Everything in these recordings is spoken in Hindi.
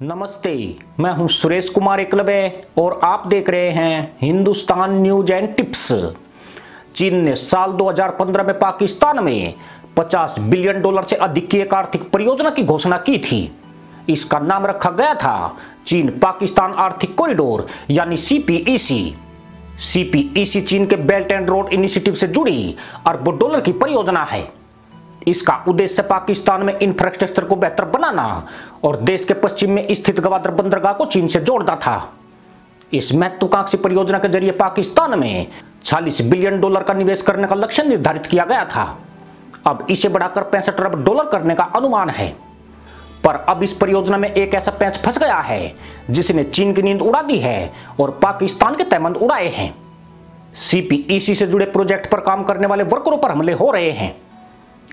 नमस्ते, मैं हूं सुरेश कुमार एकलव्य और आप देख रहे हैं हिंदुस्तान न्यूज एंड टिप्स। चीन ने साल 2015 में पाकिस्तान में $50 बिलियन से अधिक की एक आर्थिक परियोजना की घोषणा की थी। इसका नाम रखा गया था चीन पाकिस्तान आर्थिक कॉरिडोर यानी CPEC। CPEC चीन के बेल्ट एंड रोड इनिशिएटिव से जुड़ी अरबों डॉलर की परियोजना है। इसका उद्देश्य पाकिस्तान में इंफ्रास्ट्रक्चर को बेहतर बनाना और देश के पश्चिम में स्थित गवादर बंदरगाह को चीन से जोड़ना था। इस महत्वाकांक्षी परियोजना के जरिए पाकिस्तान में $46 बिलियन का निवेश करने का लक्ष्य निर्धारित किया गया था। अब इसे बढ़ाकर $65 अरब करने का अनुमान है। पर अब इस परियोजना में एक ऐसा पैंच फंस गया है जिसने चीन की नींद उड़ा दी है और पाकिस्तान के तैमंद उड़ाए हैं। CPEC से जुड़े प्रोजेक्ट पर काम करने वाले वर्करों पर हमले हो रहे हैं।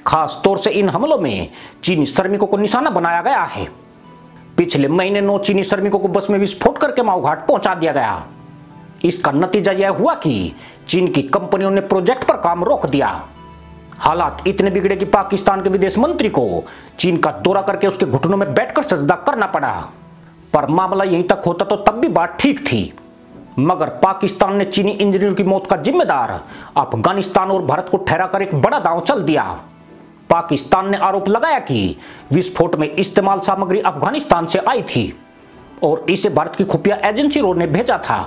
खास तौर से इन हमलों में चीनी श्रमिकों को निशाना बनाया गया है। पिछले महीने 9 चीनी श्रमिकों को बस में विस्फोट करके माओ घाट पहुंचा दिया गया। इसका नतीजा यह हुआ कि चीन की कंपनियों ने प्रोजेक्ट पर काम रोक दिया। हालात इतने बिगड़े कि पाकिस्तान के विदेश मंत्री को चीन का दौरा करके उसके घुटनों में बैठकर सजदा करना पड़ा। पर मामला यहीं तक होता तो तब भी बात ठीक थी, मगर पाकिस्तान ने चीनी इंजीनियर की मौत का जिम्मेदार अफगानिस्तान और भारत को ठहराकर एक बड़ा दांव चल दिया। पाकिस्तान ने आरोप लगाया कि विस्फोट में इस्तेमाल सामग्री अफगानिस्तान से आई थी और इसे भारत की खुफिया एजेंसी रो ने भेजा था।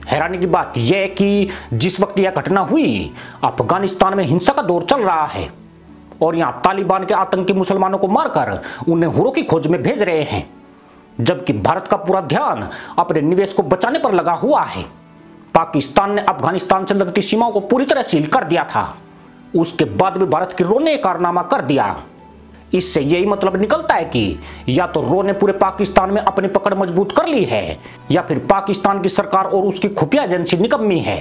हैरानी की बात यह कि जिस वक्त यह घटना हुई अफगानिस्तान में हिंसा का दौर चल रहा है और यहां तालिबान के आतंकी मुसलमानों को मारकर उन्हें हुरों की खोज में भेज रहे हैं, जबकि भारत का पूरा ध्यान अपने निवेश को बचाने पर लगा हुआ है। पाकिस्तान ने अफगानिस्तान से लगती सीमाओं को पूरी तरह सील कर दिया था। उसके बाद भी भारत की रो ने कारनामा कर दिया। इससे यही मतलब निकलता है कि या तो रो ने पूरे पाकिस्तान में अपनी पकड़ मजबूत कर ली है या फिर पाकिस्तान की सरकार और उसकी खुफिया एजेंसी निकम्मी है।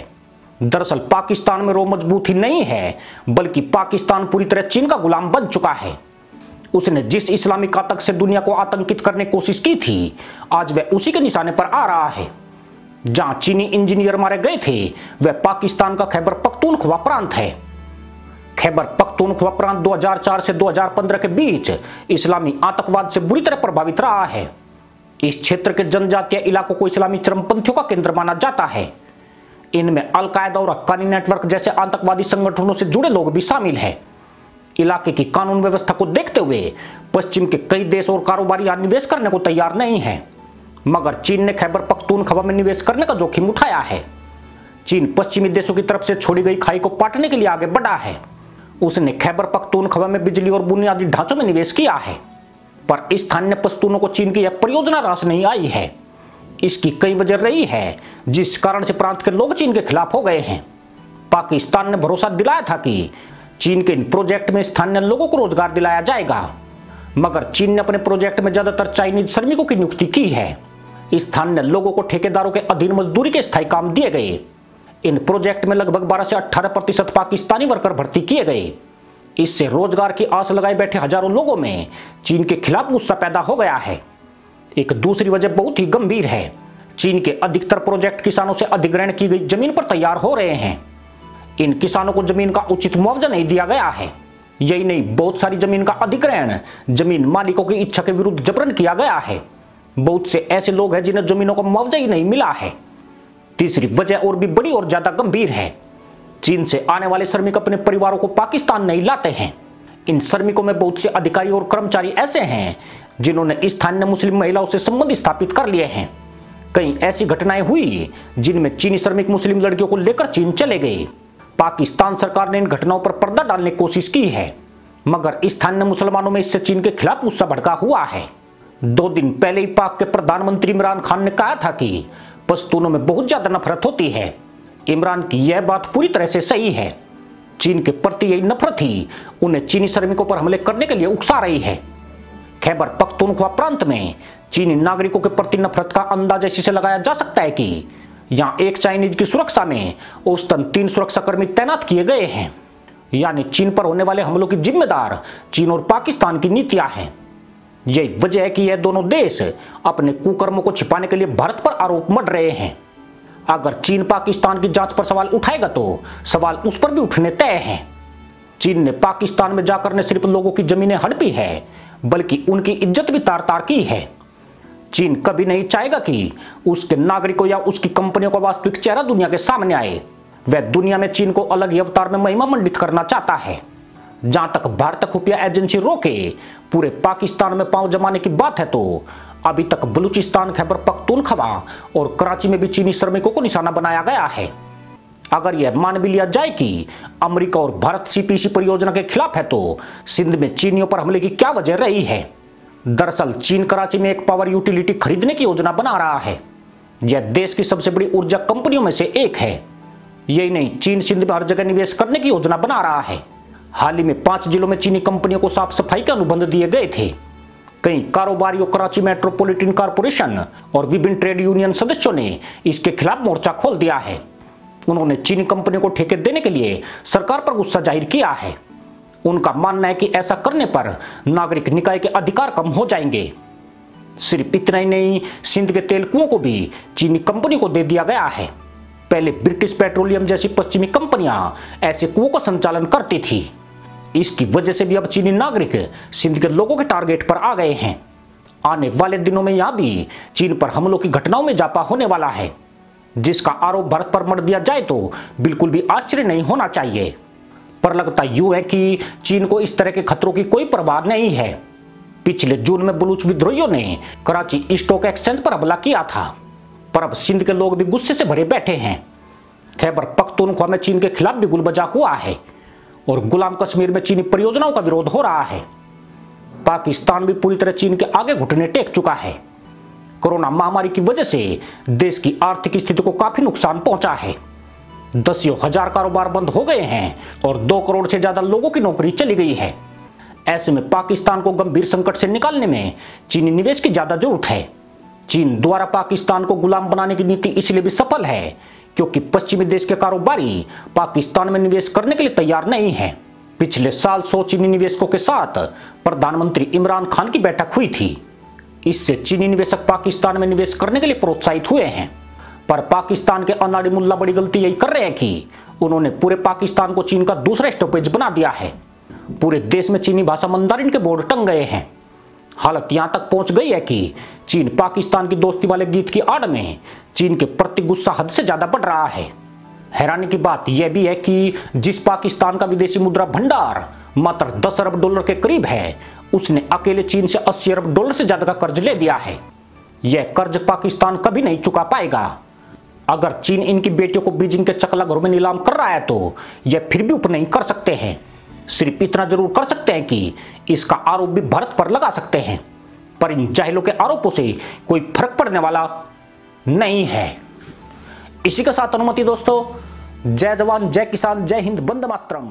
दरअसल पाकिस्तान में रो मजबूत ही नहीं है, बल्कि पाकिस्तान पूरी तरह चीन का गुलाम बन चुका है। उसने जिस इस्लामिक आतंक से दुनिया को आतंकित करने की कोशिश की थी, आज वह उसी के निशाने पर आ रहा है। जहां चीनी इंजीनियर मारे गए थे वह पाकिस्तान का खैबर पख्तूनख्वा प्रांत है। खैबर पख्तूनख्वा प्रांत 2004 से 2015 के बीच इस्लामी आतंकवाद से बुरी तरह प्रभावित रहा है। इस क्षेत्र के जनजातीय इलाकों को इस्लामी चरमपंथियों का केंद्र माना जाता है। इनमें अल-कायदा और हक्कानी नेटवर्क जैसे आतंकवादी संगठनों से जुड़े लोग भी शामिल हैं। इलाके की कानून व्यवस्था को देखते हुए पश्चिम के कई देश और कारोबारी यहां निवेश करने को तैयार नहीं है, मगर चीन ने खैबर पख्तूनख्वा में निवेश करने का जोखिम उठाया है। चीन पश्चिमी देशों की तरफ से छोड़ी गई खाई को पाटने के लिए आगे बढ़ा है। उसने खैबर पख्तूनख्वा में बिजली और बुनियादी ढांचों में निवेश किया है, पर स्थानीय पश्तूनों को चीन की यह परियोजना रास नहीं आई है। इसकी कई वजह रही है, जिस कारण से प्रांत के लोग चीन के खिलाफ हो गए हैं। पाकिस्तान ने भरोसा दिलाया था कि चीन के इन प्रोजेक्ट में स्थानीय लोगों को रोजगार दिलाया जाएगा, मगर चीन ने अपने प्रोजेक्ट में ज्यादातर चाइनीज श्रमिकों की नियुक्ति की है। स्थानीय लोगों को ठेकेदारों के अधीन मजदूरी के स्थायी काम दिए गए। इन प्रोजेक्ट में लगभग 12 से 18% पाकिस्तानी वर्कर भर्ती किए गए। इससे रोजगार की आस लगाए बैठे हजारों लोगों में चीन के खिलाफ गुस्सा पैदा हो गया है। एक दूसरी वजह बहुत ही गंभीर है। चीन के अधिकतर प्रोजेक्ट किसानों से अधिग्रहण की गई जमीन पर तैयार हो रहे हैं। इन किसानों को जमीन का उचित मुआवजा नहीं दिया गया है। यही नहीं, बहुत सारी जमीन का अधिग्रहण जमीन मालिकों की इच्छा के विरुद्ध जबरन किया गया है। बहुत से ऐसे लोग हैं जिन्हें जमीनों का मुआवजा ही नहीं मिला है। तीसरी वजह और भी बड़ी और ज्यादा गंभीर है। चीन से आने वाले श्रमिक अपने परिवारों को पाकिस्तान नहीं लाते हैं। इन श्रमिकों में बहुत से अधिकारी और कर्मचारी ऐसे हैं जिन्होंने स्थानीय मुस्लिम महिलाओं से संबंध स्थापित कर लिए हैं। कई ऐसी घटनाएं हुई जिनमें चीनी श्रमिक मुस्लिम लड़कियों को लेकर चीन चले गए। पाकिस्तान सरकार ने इन घटनाओं पर पर्दा डालने की कोशिश की है, मगर स्थानीय मुसलमानों में इससे चीन के खिलाफ गुस्सा भड़का हुआ है। 2 दिन पहले ही पाक के प्रधानमंत्री इमरान खान ने कहा था कि पश्तूनों में बहुत ज्यादा नफरत होती है। इमरान की यह बात पूरी तरह से सही है। चीन के प्रति यही नफरत ही उन्हें चीनी श्रमिकों पर हमले करने के लिए उकसा रही है। खैबर पख्तूनख्वा प्रांत में चीनी नागरिकों के प्रति नफरत का अंदाजा इसी से लगाया जा सकता है कि यहां एक चाइनीज की सुरक्षा में औसतन 3 सुरक्षाकर्मी तैनात किए गए हैं। यानी चीन पर होने वाले हमलों की जिम्मेदार चीन और पाकिस्तान की नीतियां हैं। यही वजह है कि यह दोनों देश अपने कुकर्मों को छिपाने के लिए भारत पर आरोप मढ़ रहे हैं। अगर चीन पाकिस्तान की जांच पर सवाल उठाएगा तो सवाल उस पर भी उठने तय हैं। चीन ने पाकिस्तान में जाकर न सिर्फ लोगों की जमीनें हड़पी है, बल्कि उनकी इज्जत भी तार तार की है। चीन कभी नहीं चाहेगा कि उसके नागरिकों या उसकी कंपनियों का वास्तविक चेहरा दुनिया के सामने आए। वह दुनिया में चीन को अलग ही अवतार में महिमा मंडित करना चाहता है। जहां तक भारत खुफिया एजेंसी रोके पूरे पाकिस्तान में पांव जमाने की बात है, तो अभी तक बलूचिस्तान, खैबर पख्तूनख्वा और कराची में भी चीनी श्रमिकों को निशाना बनाया गया है। अगर यह मान भी लिया जाए कि अमेरिका और भारत सीपीसी परियोजना के खिलाफ है, तो सिंध में चीनियों पर हमले की क्या वजह रही है? दरअसल चीन कराची में एक पावर यूटिलिटी खरीदने की योजना बना रहा है। यह देश की सबसे बड़ी ऊर्जा कंपनियों में से एक है। यही नहीं, चीन सिंध में हर जगह निवेश करने की योजना बना रहा है। हाल ही में 5 जिलों में चीनी कंपनियों को साफ सफाई के अनुबंध दिए गए थे। कई कारोबारियों, कराची मेट्रोपॉलिटन कॉरपोरेशन और विभिन्न ट्रेड यूनियन सदस्यों ने इसके खिलाफ मोर्चा खोल दिया है। उन्होंने चीनी कंपनियों को ठेके देने के लिए सरकार पर गुस्सा जाहिर किया है। उनका मानना है कि ऐसा करने पर नागरिक निकाय के अधिकार कम हो जाएंगे। सिर्फ इतना ही नहीं, सिंध के तेल कुओं को भी चीनी कंपनी को दे दिया गया है। पहले ब्रिटिश पेट्रोलियम जैसी पश्चिमी कंपनियां ऐसे कुओं का संचालन करती थी। इसकी वजह से भी अब चीनी नागरिक सिंध के लोगों के टारगेट पर आ गए हैं। आने वाले दिनों में यहां भी चीन पर हमलों की घटनाओं में इजाफा होने वाला है, जिसका आरोप भारत पर मढ़ दिया जाए तो बिल्कुल भी आश्चर्य नहीं होना चाहिए। पर लगता यूं है कि चीन को इस तरह के खतरों की कोई परवाह नहीं है। पिछले जून में बलूच विद्रोहियों ने कराची स्टॉक एक्सचेंज पर हमला किया था, पर अब सिंध के लोग भी गुस्से से भरे बैठे हैं। खैबर पख्तूनख्वा में चीन के खिलाफ भी गुलबजा हुआ है और गुलाम कश्मीर में चीनी परियोजनाओं का विरोध हो रहा है। पाकिस्तान भी पूरी तरह चीन के आगे घुटने टेक चुका है। कोरोना महामारी की वजह से देश की आर्थिक स्थिति को काफी नुकसान पहुंचा है। दसियों हजार कारोबार बंद हो गए हैं और 2 करोड़ से ज्यादा लोगों की नौकरी चली गई है। ऐसे में पाकिस्तान को गंभीर संकट से निकालने में चीनी निवेश की ज्यादा जरूरत है। चीन द्वारा पाकिस्तान को गुलाम बनाने की नीति इसलिए भी सफल है क्योंकि पश्चिमी देश के कारोबारी पाकिस्तान में निवेश करने के लिए तैयार नहीं है। पिछले साल 100 चीनी निवेशकों के साथ प्रधानमंत्री इमरान खान की बैठक हुई थी। इससे चीनी निवेशक पाकिस्तान में निवेश करने के लिए प्रोत्साहित हुए हैं। पर पाकिस्तान के अनाड़ी मुल्ला बड़ी गलती यही कर रहे हैं कि उन्होंने पूरे पाकिस्तान को चीन का दूसरा स्टॉपेज बना दिया है। पूरे देश में चीनी भाषा मंदारिन के बोर्ड टंग गए हैं। हालत यहां तक पहुंच गई है कि चीन पाकिस्तान की दोस्ती वाले गीत की आड़ में चीन के प्रति गुस्सा हद से ज्यादा बढ़ रहा है। हैरानी की बात यह भी है कि जिस पाकिस्तान का विदेशी मुद्रा भंडार मात्र 10 अरब डॉलर के करीब है, उसने अकेले चीन से 80 अरब डॉलर से ज्यादा का कर्ज ले दिया है। यह कर्ज पाकिस्तान कभी नहीं चुका पाएगा। अगर चीन इनकी बेटियों को बीजिंग के चकला घरों में नीलाम कर रहा है, तो यह फिर भी ऊपर नहीं कर सकते हैं। सिर्फ इतना जरूर कर सकते हैं कि इसका आरोप भी भारत पर लगा सकते हैं, पर इन जाहिलों के आरोपों से कोई फर्क पड़ने वाला नहीं है। इसी के साथ अनुमति दोस्तों, जय जवान, जय किसान, जय हिंद, वंदे मातरम।